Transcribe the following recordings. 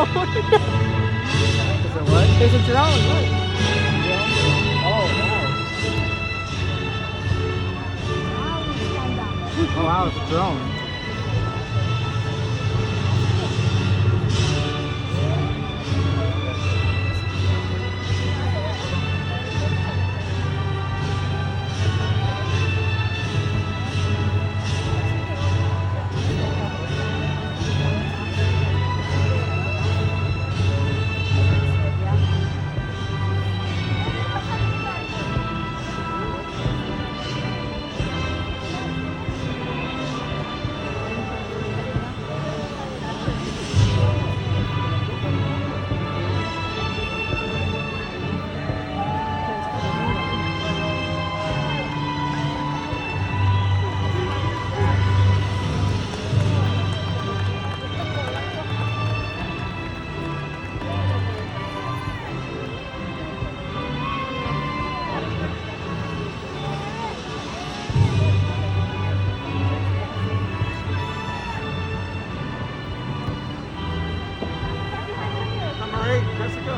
drone. Is it what? There's a drone. Look. Oh, wow. Oh, wow, it's a drone. Jessica.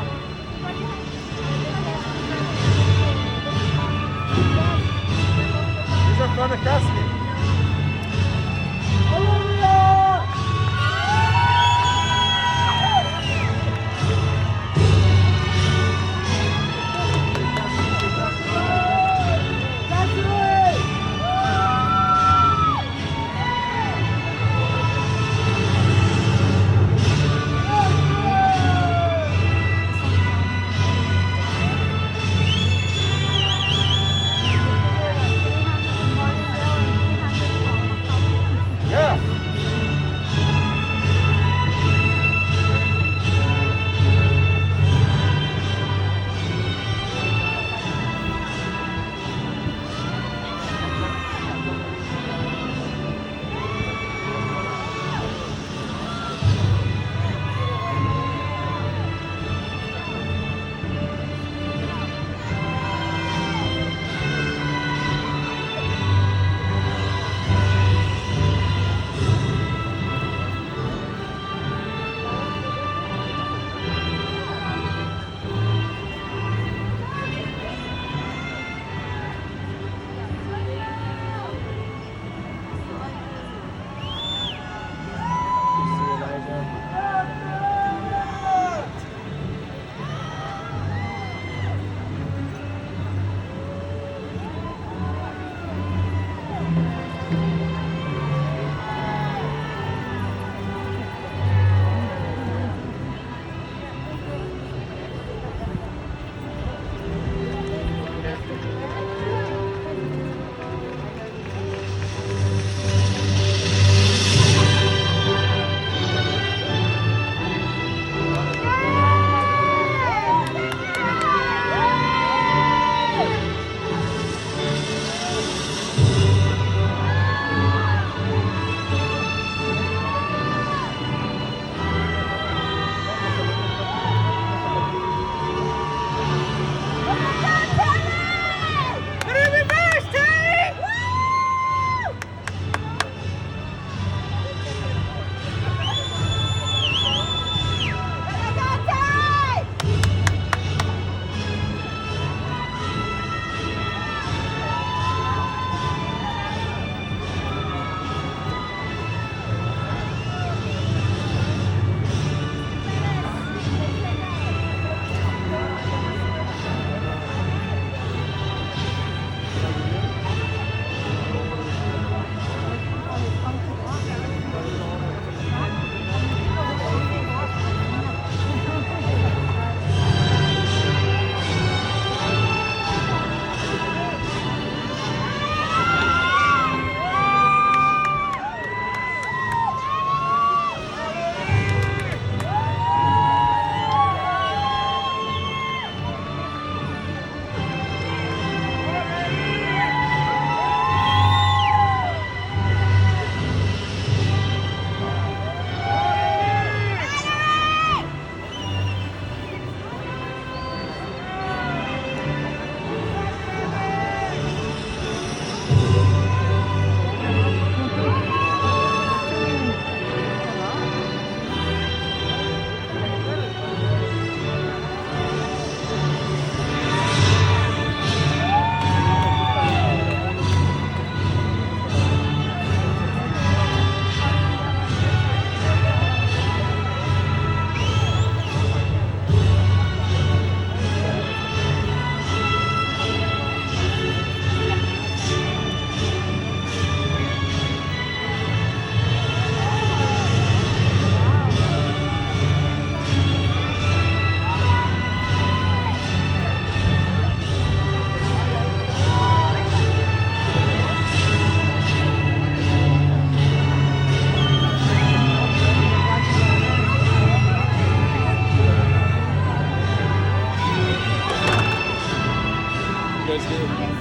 These are fun to custody. guys did.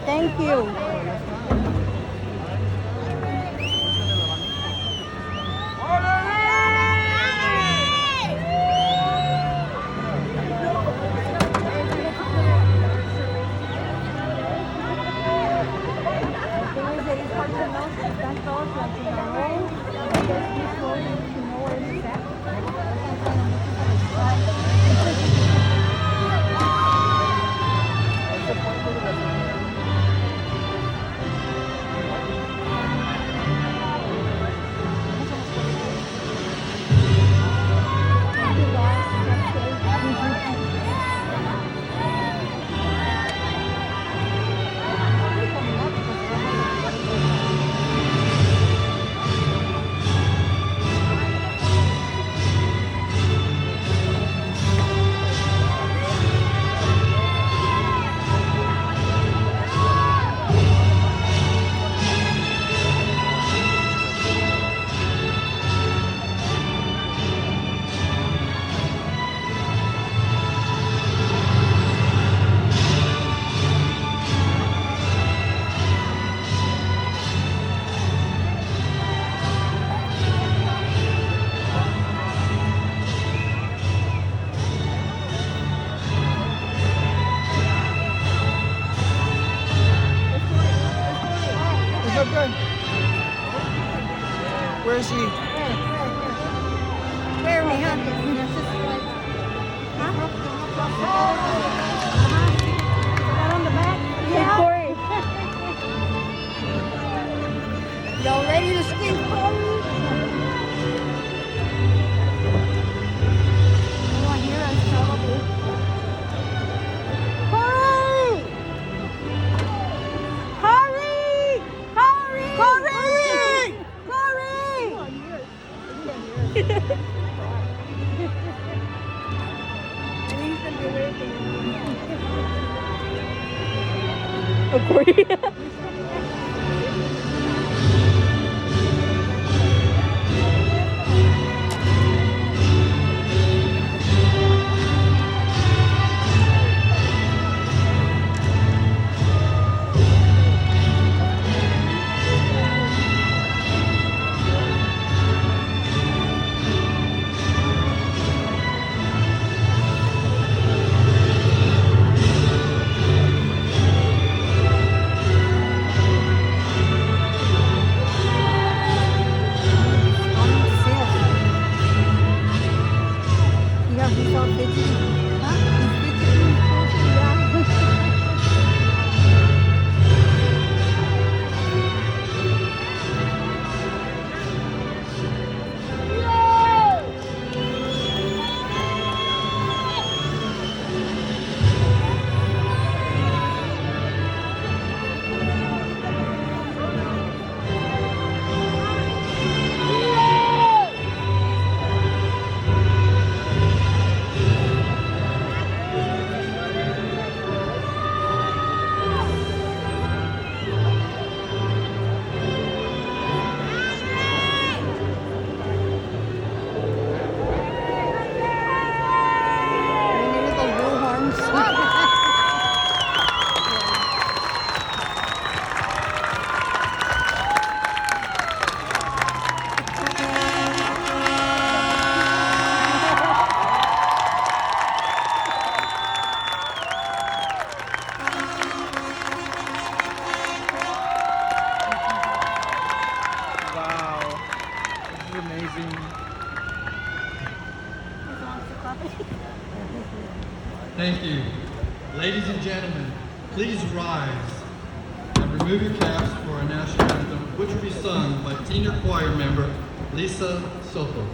Thank you. Okay. Where is she? Where me, huh? Right on the back? Yeah. Corey. Y'all ready to skate, Corey? You want to hear us probably. Corey! Corey! Corey! Corey! Corey! Oh, Corey. He's all fidgety. Huh? He's fidgety. Thank you. Ladies and gentlemen, please rise and remove your caps for our national anthem, which will be sung by senior choir member Lisa Soto.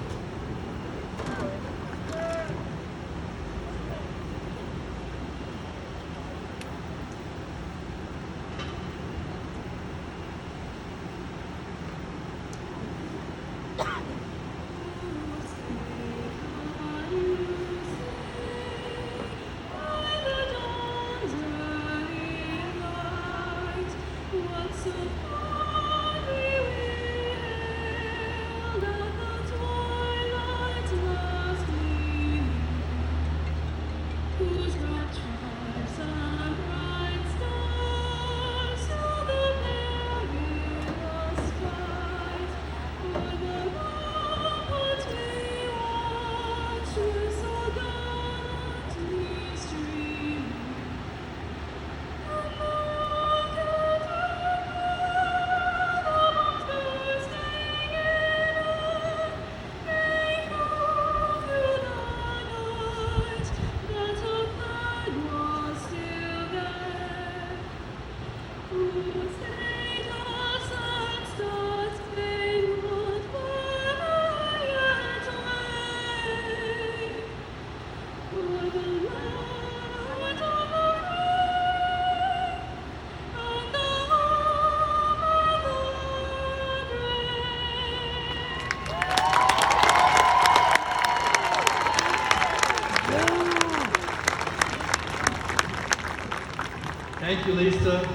Thank you, Lisa.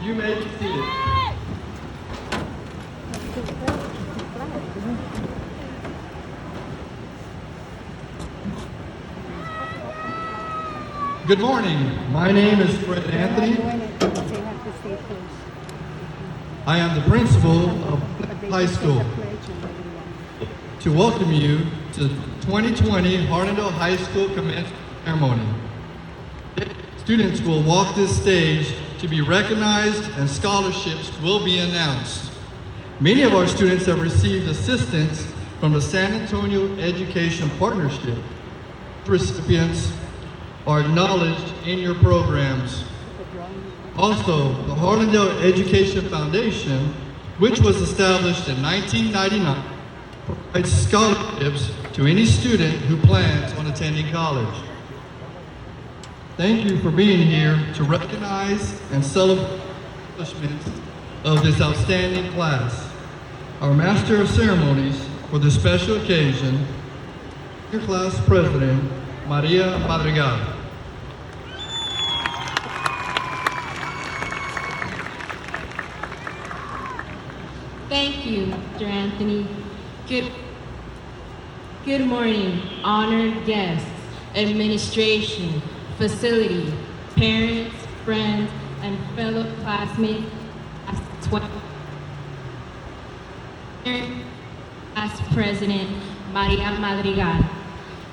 You may be seated. Good morning. My name is Fred Anthony. I am the principal of high school. To welcome you to the 2020 Harlandale High School commencement ceremony. Students will walk this stage to be recognized and scholarships will be announced. Many of our students have received assistance from the San Antonio Education Partnership. Recipients are acknowledged in your programs. Also, the Harlandale Education Foundation, which was established in 1999, provides scholarships to any student who plans on attending college. Thank you for being here to recognize and celebrate the accomplishments of this outstanding class. Our Master of Ceremonies for this special occasion, your class president, Maria Madrigal. Thank you, Mr. Anthony. Good morning, honored guests, administration, facility, parents, friends, and fellow classmates. Class President Maria Madrigal.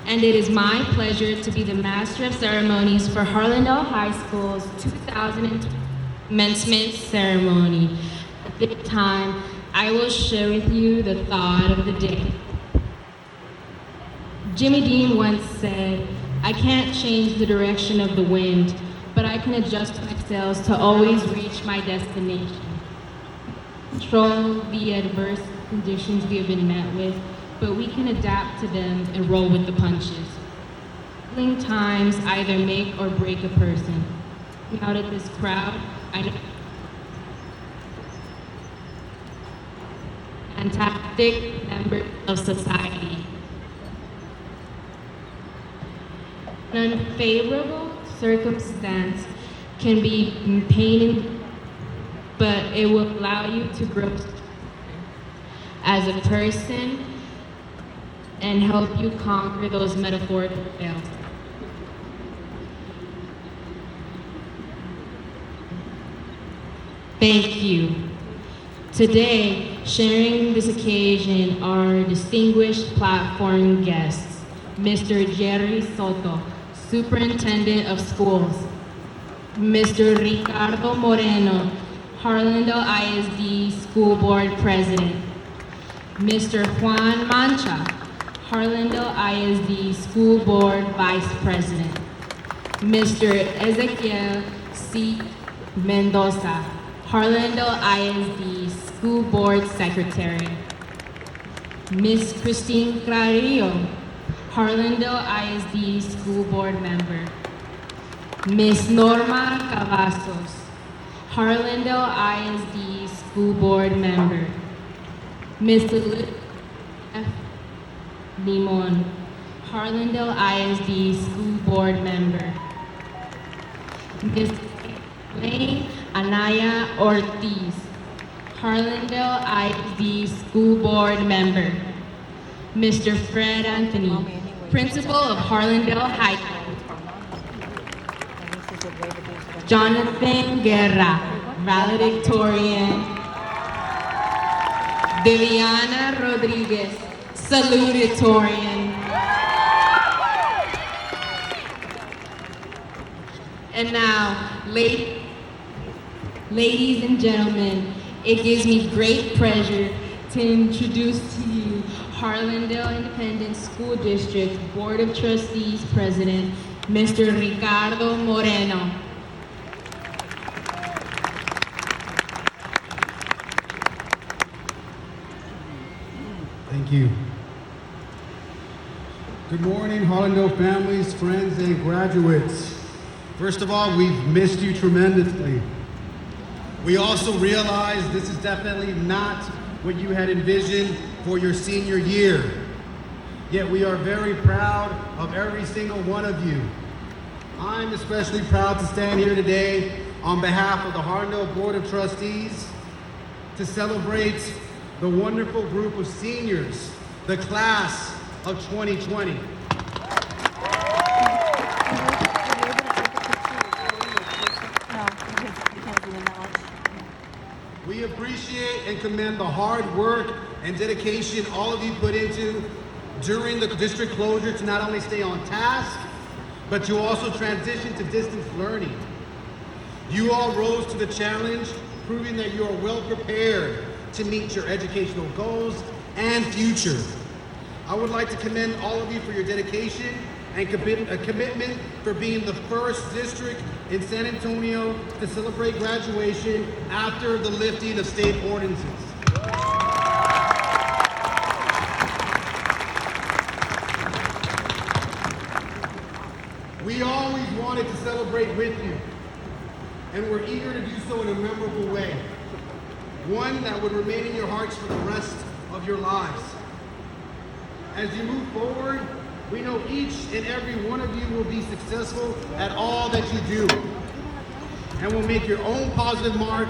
And it is my pleasure to be the Master of Ceremonies for Harlandale High School's 2020 commencement ceremony. At this time, I will share with you the thought of the day. Jimmy Dean once said, "I can't change the direction of the wind, but I can adjust my sails to always reach my destination." Control the adverse conditions we have been met with, but we can adapt to them and roll with the punches. Troubling times either make or break a person. Out at this crowd, I know fantastic members of society. An unfavorable circumstance can be painful, but it will allow you to grow as a person and help you conquer those metaphorical fails. Thank you. Today, sharing this occasion are distinguished platform guests, Mr. Jerry Soto, Superintendent of Schools, Mr. Ricardo Moreno, Harlandale ISD School Board President, Mr. Juan Mancha, Harlandale ISD School Board Vice President, Mr. Ezequiel C. Mendoza, Harlandale ISD School Board Secretary, Ms. Christine Clarillo, Harlandale ISD School Board Member, Ms. Norma Cavazos, Harlandale ISD School Board Member, Ms. Elizabeth F. Limon, Harlandale ISD School Board Member, Ms. Elaine Anaya Ortiz, Harlandale ISD School Board Member, Mr. Fred Anthony, Principal of Harlandale High School, Jonathan Guerra, valedictorian, Viviana Rodriguez, salutatorian. And now, ladies and gentlemen, it gives me great pleasure to introduce to you Harlandale Independent School District Board of Trustees President, Mr. Ricardo Moreno. Thank you. Good morning, Harlandale families, friends, and graduates. First of all, we've missed you tremendously. We also realize this is definitely not what you had envisioned for your senior year. Yet we are very proud of every single one of you. I'm especially proud to stand here today on behalf of the Harlandale Board of Trustees to celebrate the wonderful group of seniors, the class of 2020. We appreciate and commend the hard work and dedication all of you put into during the district closure to not only stay on task, but to also transition to distance learning. You all rose to the challenge, proving that you are well prepared to meet your educational goals and future. I would like to commend all of you for your dedication and commitment for being the first district in San Antonio to celebrate graduation after the lifting of state ordinances. We always wanted to celebrate with you, and we're eager to do so in a memorable way, one that would remain in your hearts for the rest of your lives. As you move forward, we know each and every one of you will be successful at all that you do, and will make your own positive mark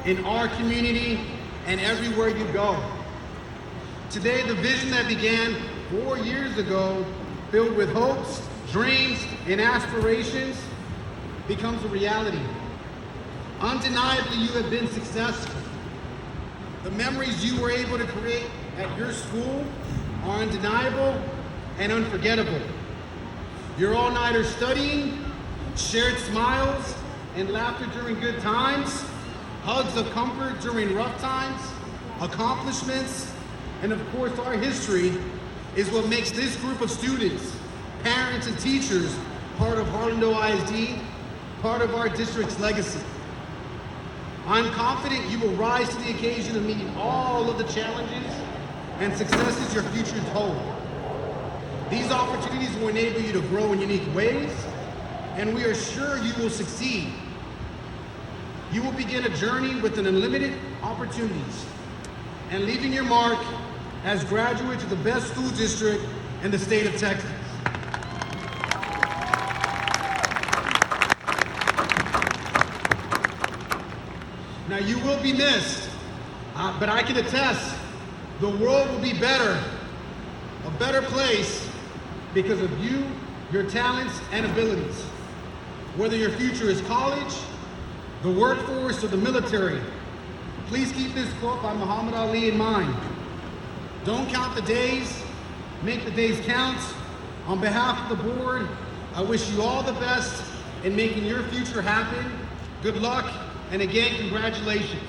in our community and everywhere you go. Today, the vision that began 4 years ago, filled with hopes, dreams, and aspirations, becomes a reality. Undeniably, you have been successful. The memories you were able to create at your school are undeniable and unforgettable. Your all-nighter studying, shared smiles and laughter during good times, hugs of comfort during rough times, accomplishments, and of course our history is what makes this group of students, parents, and teachers part of Harlandale ISD, part of our district's legacy. I'm confident you will rise to the occasion of meeting all of the challenges and successes your futures hold. These opportunities will enable you to grow in unique ways, and we are sure you will succeed. You will begin a journey with an unlimited opportunities and leaving your mark as graduates of the best school district in the state of Texas. Now you will be missed, but I can attest the world will be better, a better place because of you, your talents, and abilities. Whether your future is college, the workforce, or the military, please keep this quote by Muhammad Ali in mind. Don't count the days, make the days count. On behalf of the board, I wish you all the best in making your future happen. Good luck, and again, congratulations.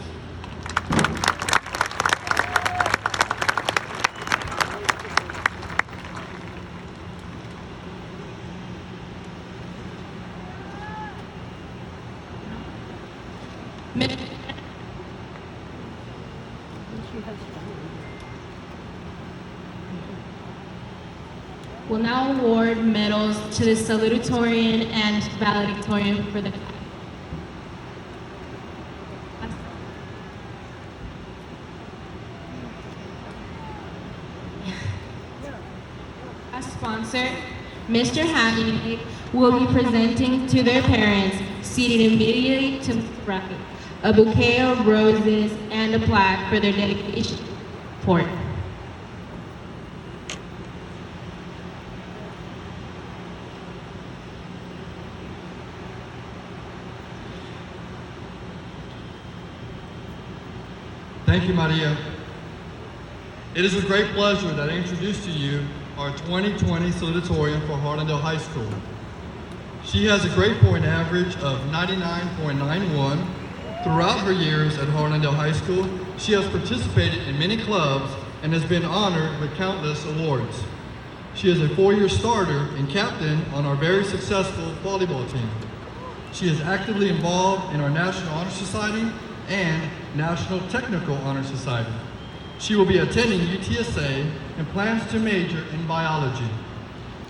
Will now award medals to the salutatorian and valedictorian for the as sponsor. Mr. Hammond will be presenting to their parents, seated immediately to the right, a bouquet of roses and a plaque for their dedication to support. Thank you, Maria. It is with great pleasure that I introduce to you our 2020 salutatorian for Harlandale High School. She has a grade point average of 99.91. Throughout her years at Harlandale High School, she has participated in many clubs and has been honored with countless awards. She is a 4-year starter and captain on our very successful volleyball team. She is actively involved in our National Honor Society and National Technical Honor Society. She will be attending UTSA and plans to major in biology.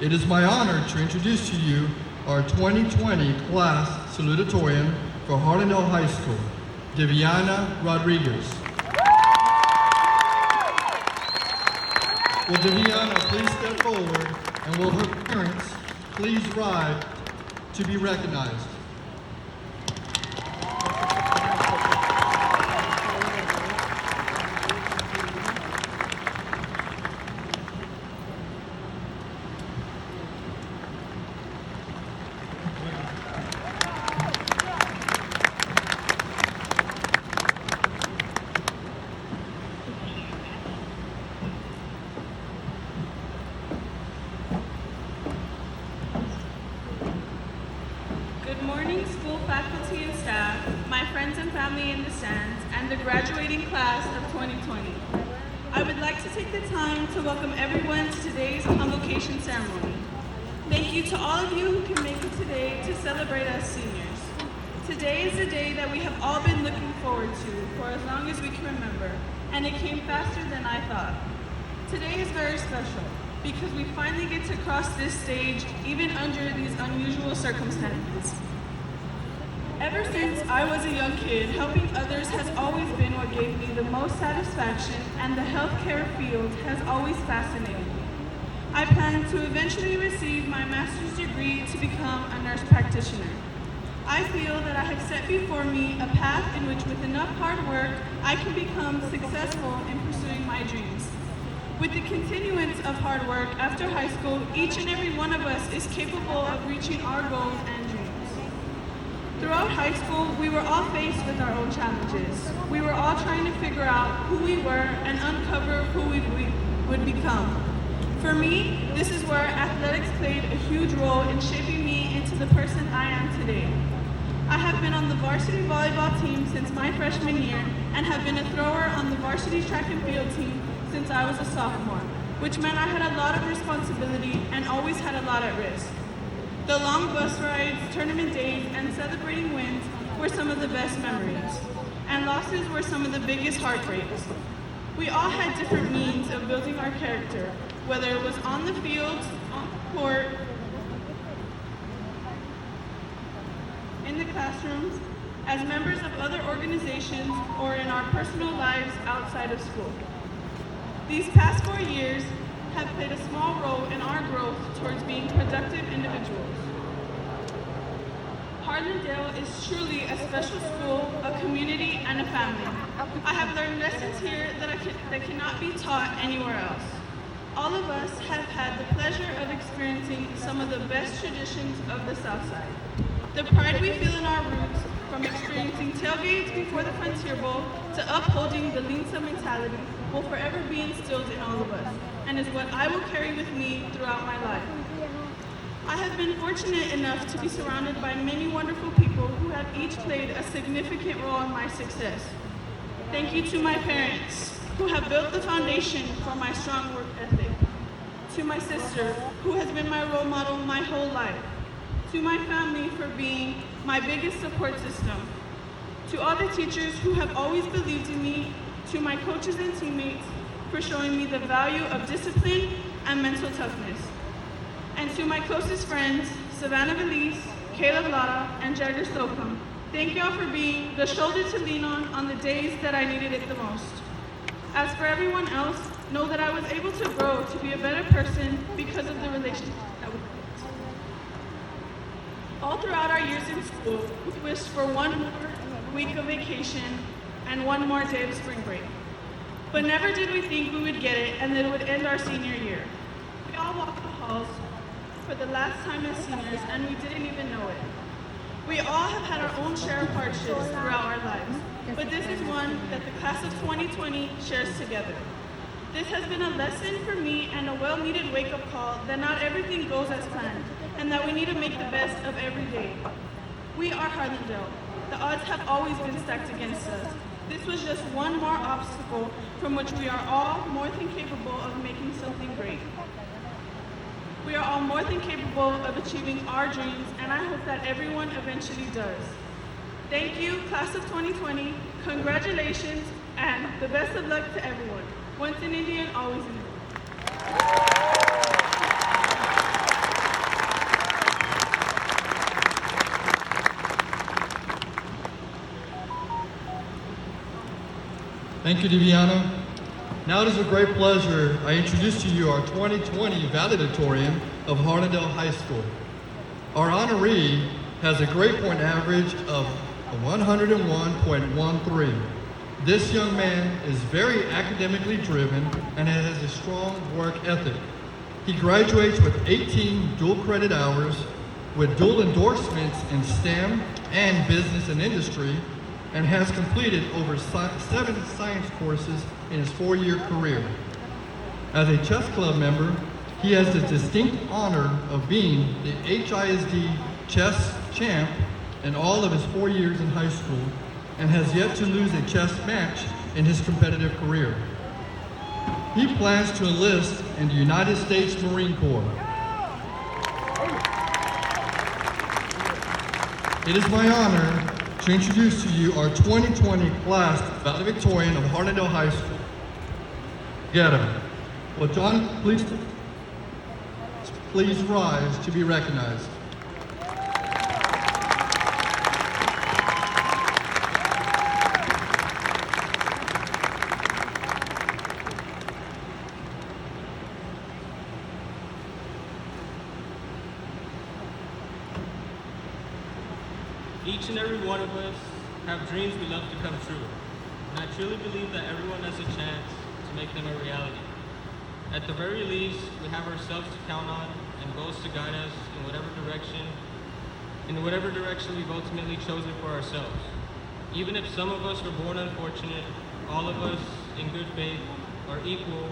It is my honor to introduce to you our 2020 class salutatorian for Harlandale High School, Deviana Rodriguez. Will Deviana please step forward, and will her parents please rise to be recognized? Good stands and the graduating class of 2020. I would like to take the time to welcome everyone to today's convocation ceremony. Thank you to all of you who can make it today to celebrate us seniors. Today is the day that we have all been looking forward to for as long as we can remember, and it came faster than I thought. Today is very special because we finally get to cross this stage even under these unusual circumstances. Ever since I was a young kid, helping others has always been what gave me the most satisfaction, and the healthcare field has always fascinated me. I plan to eventually receive my master's degree to become a nurse practitioner. I feel that I have set before me a path in which with enough hard work, I can become successful in pursuing my dreams. With the continuance of hard work after high school, each and every one of us is capable of reaching our goals and dreams. Throughout high school, we were all faced with our own challenges. We were all trying to figure out who we were and uncover who we would become. For me, this is where athletics played a huge role in shaping me into the person I am today. I have been on the varsity volleyball team since my freshman year and have been a thrower on the varsity track and field team since I was a sophomore, which meant I had a lot of responsibility and always had a lot at risk. The long bus rides, tournament days, and celebrating wins were some of the best memories, and losses were some of the biggest heartbreaks. We all had different means of building our character, whether it was on the field, on the court, in the classrooms, as members of other organizations, or in our personal lives outside of school. These past 4 years have played a small role in our growth towards being productive individuals. Harlandale is truly a special school, a community, and a family. I have learned lessons here that cannot be taught anywhere else. All of us have had the pleasure of experiencing some of the best traditions of the South Side. The pride we feel in our roots, from experiencing tailgates before the Frontier Bowl to upholding the Linsa mentality, will forever be instilled in all of us, and is what I will carry with me throughout my life. I have been fortunate enough to be surrounded by many wonderful people who have each played a significant role in my success. Thank you to my parents, who have built the foundation for my strong work ethic. To my sister, who has been my role model my whole life. To my family for being my biggest support system. To all the teachers who have always believed in me. To my coaches and teammates for showing me the value of discipline and mental toughness. And to my closest friends, Savannah Valise, Caleb Lara, and Jagger Slocum, thank y'all for being the shoulder to lean on the days that I needed it the most. As for everyone else, know that I was able to grow to be a better person because of the relationship that we built. All throughout our years in school, we wished for one more week of vacation and one more day of spring break. But never did we think we would get it and that it would end our senior year. We all walked the halls for the last time as seniors, and we didn't even know it. We all have had our own share of hardships throughout our lives, but this is one that the class of 2020 shares together. This has been a lesson for me and a well-needed wake-up call that not everything goes as planned, and that we need to make the best of every day. We are Harlandale. The odds have always been stacked against us. This was just one more obstacle from which we are all more than capable of making something great. We are all more than capable of achieving our dreams, and I hope that everyone eventually does. Thank you, class of 2020. Congratulations, and the best of luck to everyone. Once an Indian, always an Indian. Thank you, Deviana. Now it is a great pleasure I introduce to you our 2020 valedictorian of Harlandale High School. Our honoree has a grade point average of 101.13. This young man is very academically driven and has a strong work ethic. He graduates with 18 dual credit hours with dual endorsements in STEM and business and industry, and has completed over 7 science courses in his 4-year career. As a chess club member, he has the distinct honor of being the HISD chess champ in all of his 4 years in high school, and has yet to lose a chess match in his competitive career. He plans to enlist in the United States Marine Corps. It is my honor to introduce to you our 2020 class valedictorian of Harlandale High School. Get him. Well, John, please rise to be recognized. Each and every one of us have dreams we love to come true, and I truly believe that everyone has a chance to make them a reality. At the very least, we have ourselves to count on and goals to guide us in whatever direction we've ultimately chosen for ourselves. Even if some of us were born unfortunate, all of us, in good faith, are equal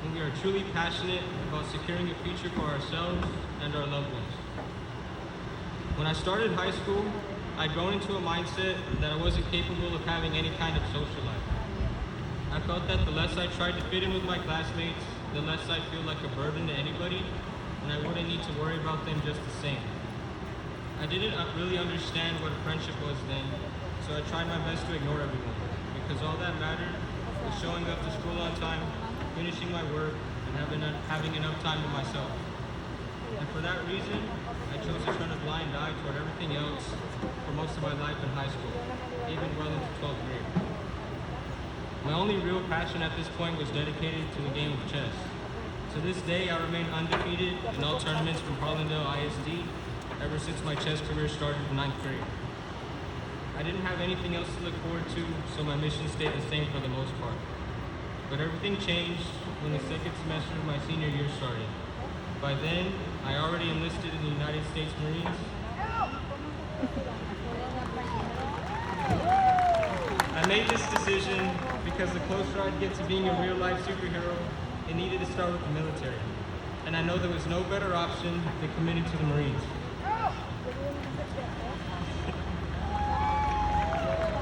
when we are truly passionate about securing a future for ourselves and our loved ones. When I started high school, I'd grown into a mindset that I wasn't capable of having any kind of social life. I felt that the less I tried to fit in with my classmates, the less I'd feel like a burden to anybody, and I wouldn't need to worry about them just the same. I didn't really understand what a friendship was then, so I tried my best to ignore everyone, because all that mattered was showing up to school on time, finishing my work, and having enough time to myself. And for that reason, I chose to turn a blind eye toward everything else for most of my life in high school, even well into 12th grade. My only real passion at this point was dedicated to the game of chess. To this day, I remain undefeated in all tournaments from Harlandale ISD ever since my chess career started in 9th grade. I didn't have anything else to look forward to, so my mission stayed the same for the most part. But everything changed when the second semester of my senior year started. By then, I already enlisted in the United States Marines. I made this decision because the closer I'd get to being a real-life superhero, it needed to start with the military. And I know there was no better option than committing to the Marines.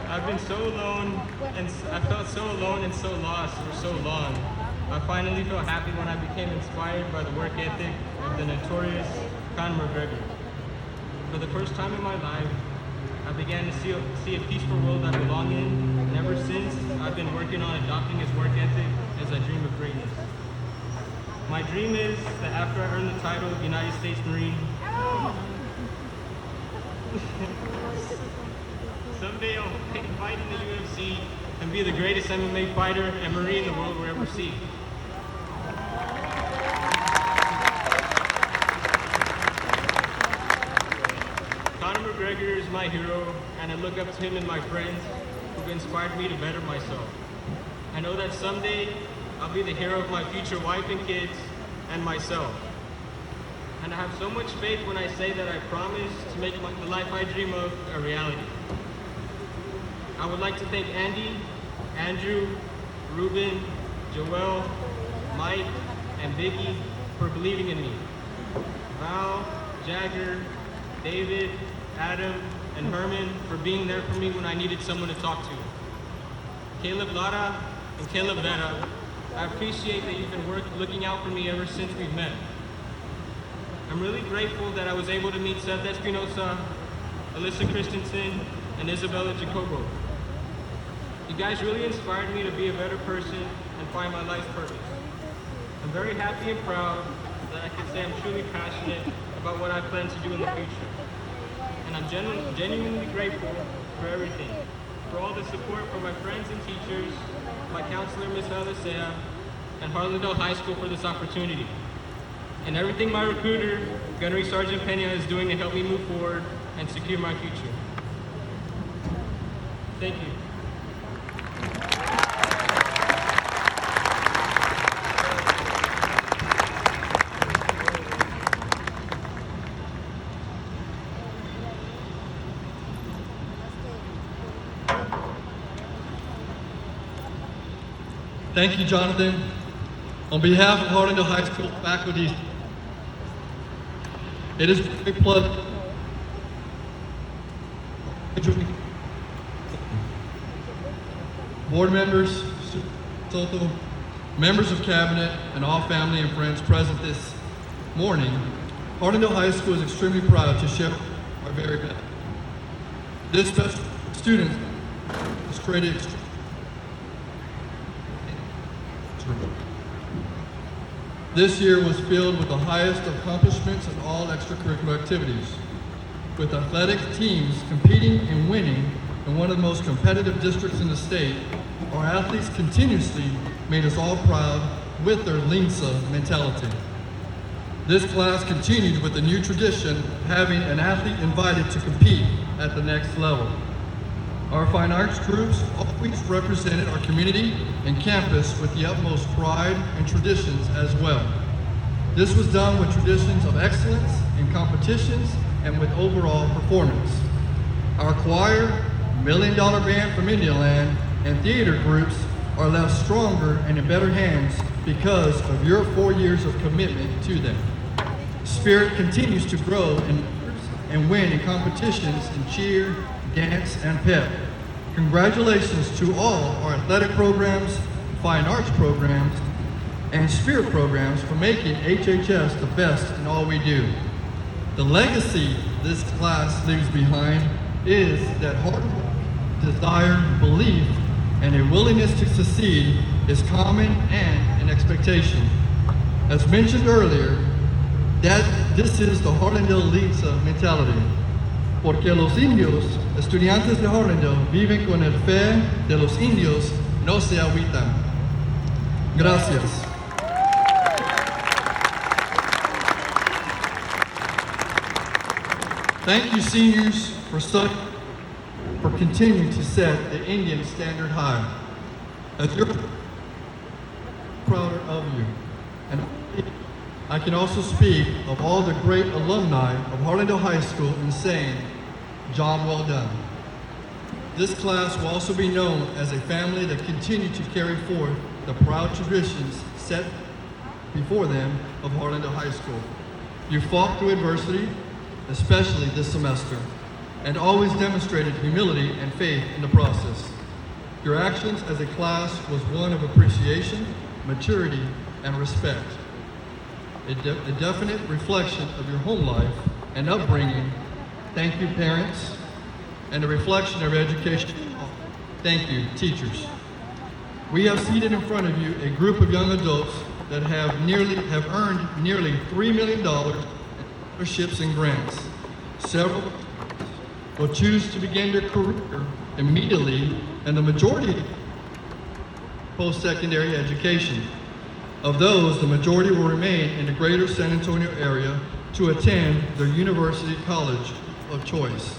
I've been so alone, and I felt so alone and so lost for so long. I finally felt happy when I became inspired by the work ethic of the notorious Conor McGregor. For the first time in my life, I began to see a peaceful world I belong in, and ever since, I've been working on adopting his work ethic as I dream of greatness. My dream is that after I earn the title of United States Marine, someday I'll fight in the UFC and be the greatest MMA fighter and Marine the world will ever see. Conor McGregor is my hero, and I look up to him and my friends who've inspired me to better myself. I know that someday I'll be the hero of my future wife and kids and myself. And I have so much faith when I say that I promise to make the life I dream of a reality. I would like to thank Andy, Andrew, Ruben, Joel, Mike, and Biggie for believing in me. Val, Jagger, David, Adam, and Herman for being there for me when I needed someone to talk to. Caleb Lara and Caleb Vera, I appreciate that you've been looking out for me ever since we've met. I'm really grateful that I was able to meet Seth Espinosa, Alyssa Christensen, and Isabella Jacobo. You guys really inspired me to be a better person and find my life's purpose. I'm very happy and proud that I can say I'm truly passionate about what I plan to do in the future. And I'm genuinely grateful for everything, for all the support from my friends and teachers, my counselor, Ms. Alicea, and Harlandale High School for this opportunity, and everything my recruiter, Gunnery Sergeant Pena, is doing to help me move forward and secure my future. Thank you. Thank you, Jonathan. On behalf of Harlandale High School faculty, it is a pleasure. board members, Soto, members of cabinet, and all family and friends present this morning, Harlandale High School is extremely proud to share our very best. This special student is created This year was filled with the highest accomplishments in all extracurricular activities, with athletic teams competing and winning in one of the most competitive districts in the state. Our athletes continuously made us all proud with their Linsa mentality. This class continued with the new tradition of having an athlete invited to compete at the next level. Our fine arts groups always represented our community and campus with the utmost pride and traditions as well. This was done with traditions of excellence in competitions and with overall performance. Our choir, $1 Million Band from Indialand, and theater groups are left stronger and in better hands because of your 4 years of commitment to them. Spirit continues to grow and win in competitions in cheer, dance, and pep. Congratulations to all our athletic programs, fine arts programs, and spirit programs for making HHS the best in all we do. The legacy this class leaves behind is that hard work, desire, belief, and a willingness to succeed is common and an expectation. As mentioned earlier, that this is the Harlandale Linsa mentality. Porque los indios, estudiantes de Harlandale, viven con el fe de los indios, no se agüitan. Gracias. Thank you, seniors, for continuing to set the Indian standard high. As you're prouder of you. And I can also speak of all the great alumni of Harlandale High School in saying, job well done. This class will also be known as a family that continue to carry forth the proud traditions set before them of Harlandale High School. You fought through adversity, especially this semester, and always demonstrated humility and faith in the process. Your actions as a class was one of appreciation, maturity, and respect. A definite reflection of your home life and upbringing. Thank you, parents, and a reflection of your education. Thank you, teachers. We have seated in front of you a group of young adults that have earned nearly $3 million in scholarships and grants. Several will choose to begin their career immediately, and the majority post-secondary education. Of those, the majority will remain in the greater San Antonio area to attend their university college of choice.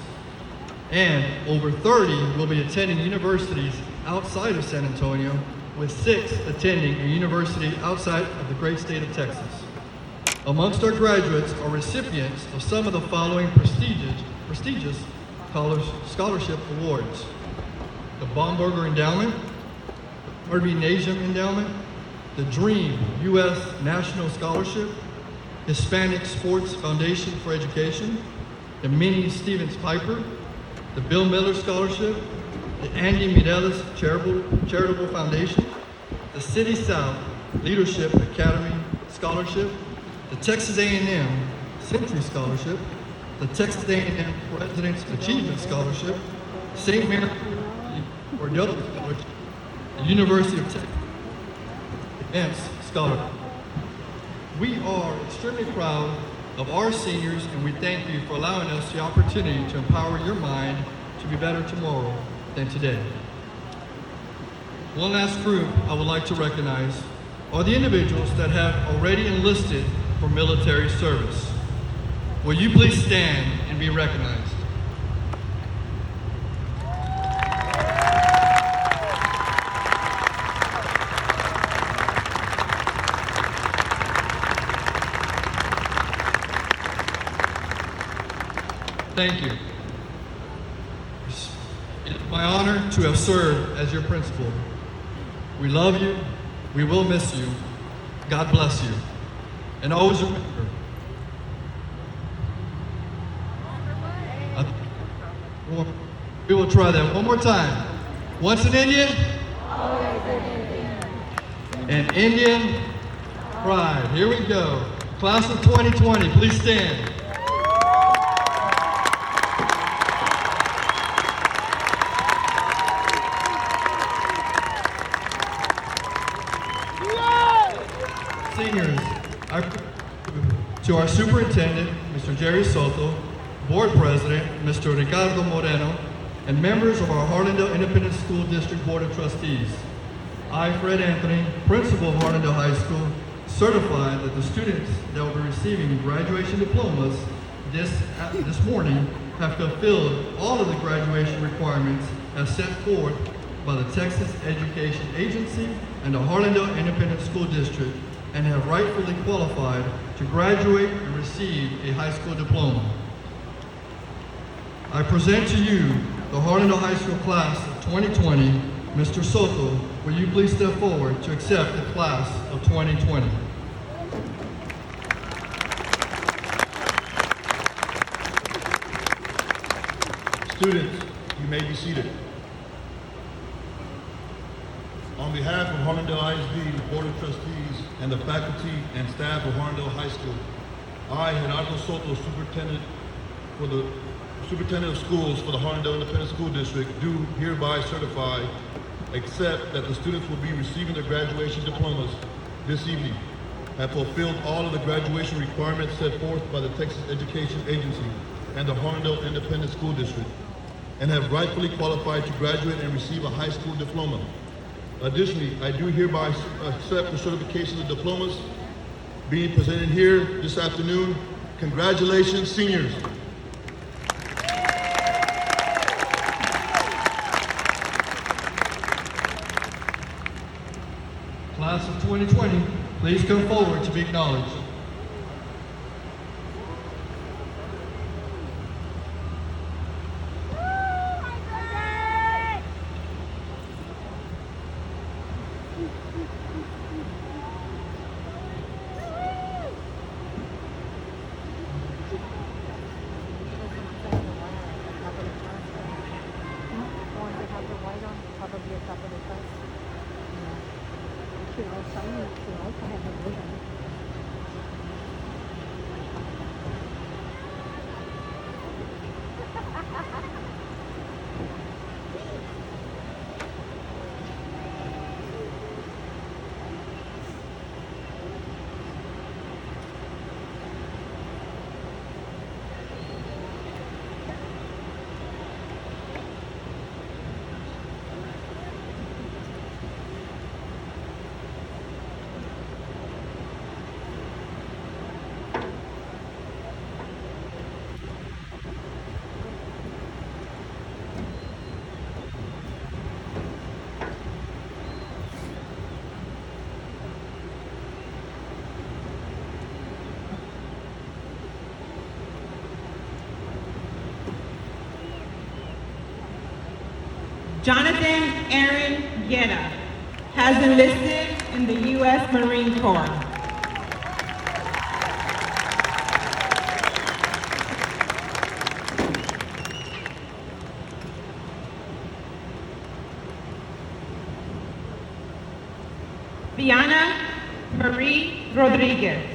And over 30 will be attending universities outside of San Antonio, with 6 attending a university outside of the great state of Texas. Amongst our graduates are recipients of some of the following prestigious scholarship awards: the Baumberger Endowment, the Harvey Najam Endowment, the DREAM U.S. National Scholarship, Hispanic Sports Foundation for Education, the Minnie Stevens Piper, the Bill Miller Scholarship, the Andy Mireles Charitable Foundation, the City South Leadership Academy Scholarship, the Texas A&M Century Scholarship, the Texas A&M President's Achievement Scholarship, St. Mary Cordova Scholarship, the University of Texas Advanced Scholarship. We are extremely proud of our seniors, and we thank you for allowing us the opportunity to empower your mind to be better tomorrow than today. One last group I would like to recognize are the individuals that have already enlisted for military service. Will you please stand and be recognized? Thank you. It's my honor to have served as your principal. We love you. We will miss you. God bless you. And always remember, we will try that one more time. Once an Indian, And Indian pride. Here we go. Class of 2020, please stand. Seniors, to our superintendent, Mr. Jerry Soto, board president, Mr. Ricardo Moreno, and members of our Harlandale Independent School District Board of Trustees. I, Fred Anthony, principal of Harlandale High School, certify that the students that will be receiving graduation diplomas this morning have fulfilled all of the graduation requirements as set forth by the Texas Education Agency and the Harlandale Independent School District, and have rightfully qualified to graduate and receive a high school diploma. I present to you the Harlandale High School class of 2020. Mr. Soto, will you please step forward to accept the class of 2020? Students, you may be seated. On behalf of Harlandale ISD, the Board of Trustees, and the faculty and staff of Harlandale High School, I, Gerardo Soto, Superintendent of Schools for the Harlandale Independent School District, do hereby certify, accept that the students will be receiving their graduation diplomas this evening, have fulfilled all of the graduation requirements set forth by the Texas Education Agency and the Harlandale Independent School District, and have rightfully qualified to graduate and receive a high school diploma. Additionally, I do hereby accept the certification of diplomas being presented here this afternoon. Congratulations, seniors. Class of 2020, please come forward to be acknowledged. Jonathan Aaron Guetta has enlisted in the U.S. Marine Corps. Diana Marie Rodriguez.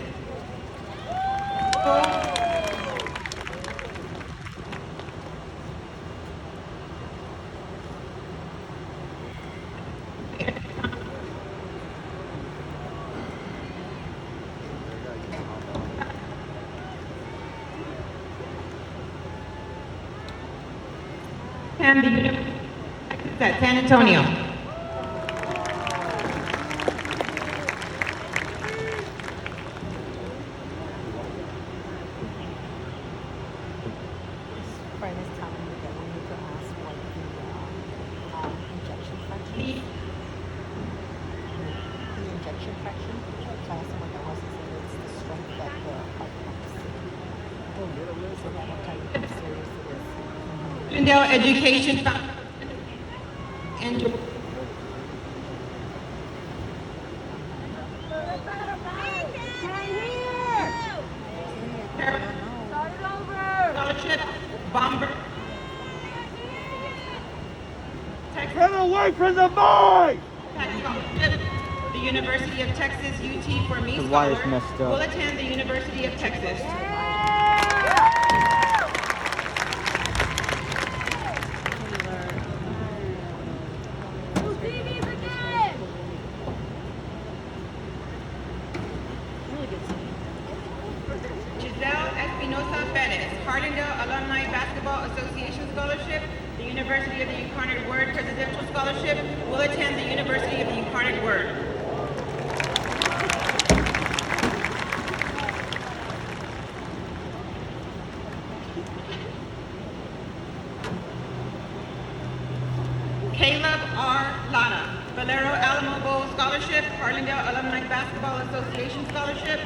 And the University at San Antonio. Friend is telling me that we need to ask what the injection fraction. The injection fraction. Tell us what that was. It's the strength that the heart pumps. Oh, really? So that will tell you how serious it is. Glendale Education Foundation and Scholarship Bomber. Brother, work prison boy! Scholarship, the University of Texas UT for Me The wire's Scholar messed up. will attend the University of Texas. Giselle Espinosa Perez, Hardingale Alumni Basketball Association Scholarship, the University of the Incarnate Word Presidential Scholarship, will attend the University of the Incarnate Word. Caleb R. Lana, Valero Alamo Bowl Scholarship, Hardingale Alumni Basketball Association Scholarship,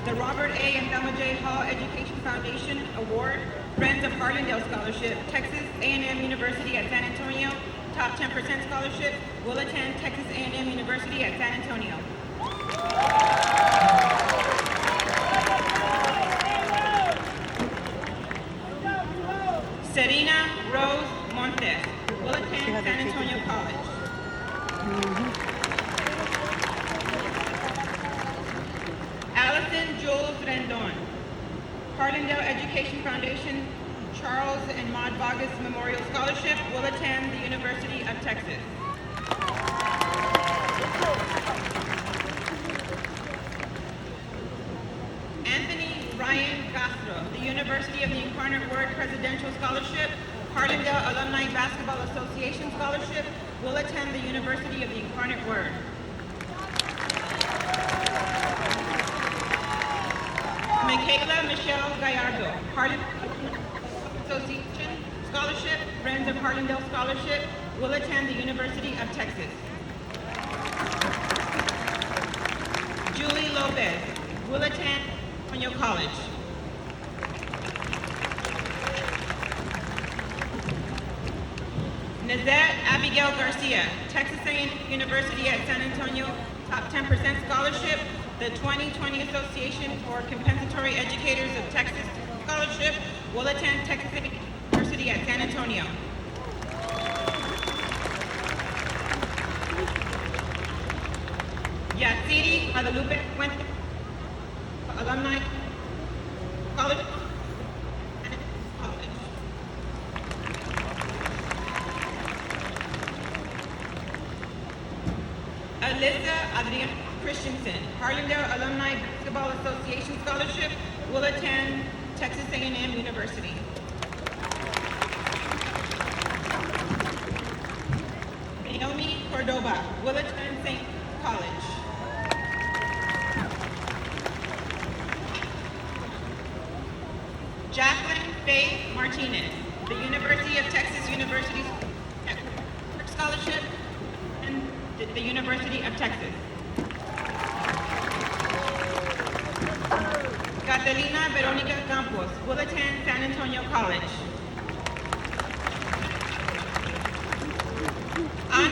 the Robert A. and Thelma J. Hall Education Foundation Award, Friends of Hardingale Scholarship, Texas A&M University at San Antonio, Top 10% Scholarship, will attend Texas A&M University at San Antonio. Serena Rose Montes will attend San Antonio College. Allison Jules Rendon, Hardingale Education Foundation Charles and Maud Vargas Memorial Scholarship, will attend the University of Texas. Anthony Ryan Castro, the University of the Incarnate Word Presidential Scholarship, Hardingale Alumni Basketball Association Scholarship, will attend the University of the Incarnate Word. Michaela Michelle Gallardo, Hardingale Association Scholarship, Friends of Hardingale Scholarship, will attend the University of Texas. Julie Lopez will attend Antonio College. Nazette Abigail Garcia, Texas A&M University at San Antonio, Top 10% Scholarship, the 2020 Association for Compensatory Educators of Texas Scholarship, will attend Texas A&M University at San Antonio. Yatsiri Guadalupe Fuentes, Alumni College. Alyssa Adriana Christensen, Harlandale Alumni Basketball Association Scholarship, will attend Texas A&M University. Naomi Cordova will attend St. College. Jacqueline Faith Martinez, the University of Texas University Scholarship, and the University of Texas. Catalina Veronica Campos will attend San Antonio College. Ana